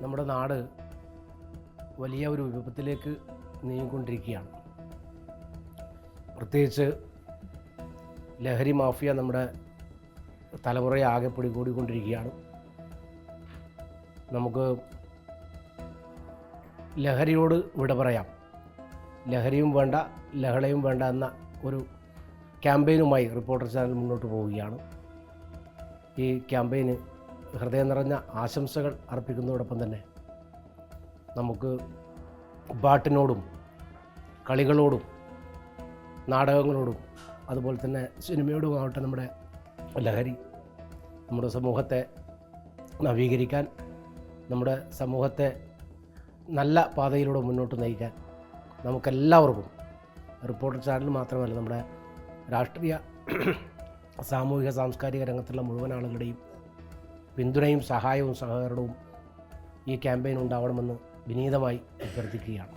നമ്മുടെ നാട് വലിയ ഒരു വിപത്തിലേക്ക് നീങ്ങിക്കൊണ്ടിരിക്കുകയാണ്. പ്രത്യേകിച്ച് ലഹരി മാഫിയ നമ്മുടെ തലമുറയെ ആകെ പിടികൂടിക്കൊണ്ടിരിക്കുകയാണ്. നമുക്ക് ലഹരിയോട് വിട പറയാം, ലഹരിയും വേണ്ട ലഹളയും വേണ്ട എന്ന ഒരു ക്യാമ്പയിനുമായി റിപ്പോർട്ടർ ചാനൽ മുന്നോട്ട് പോവുകയാണ്. ഈ ക്യാമ്പയിന് ഹൃദയം നിറഞ്ഞ ആശംസകൾ അർപ്പിക്കുന്നതോടൊപ്പം തന്നെ നമുക്ക് പാട്ടിനോടും കളികളോടും നാടകങ്ങളോടും അതുപോലെ തന്നെ സിനിമയോടുമാവട്ടെ നമ്മുടെ ലഹരി നമ്മുടെ സമൂഹത്തെ നവീകരിക്കാൻ, നമ്മുടെ സമൂഹത്തെ നല്ല പാതയിലൂടെ മുന്നോട്ട് നയിക്കാൻ നമുക്കെല്ലാവർക്കും റിപ്പോർട്ടർ ചാനൽ മാത്രമല്ല നമ്മുടെ രാഷ്ട്രീയ സാമൂഹിക സാംസ്കാരിക രംഗത്തുള്ള മുഴുവൻ ആളുകളുടെയും പിന്തുണയും സഹായവും സഹകരണവും ഈ ക്യാമ്പയിൻ ഉണ്ടാവണമെന്ന് വിനീതമായി അഭ്യർത്ഥിക്കുകയാണ്.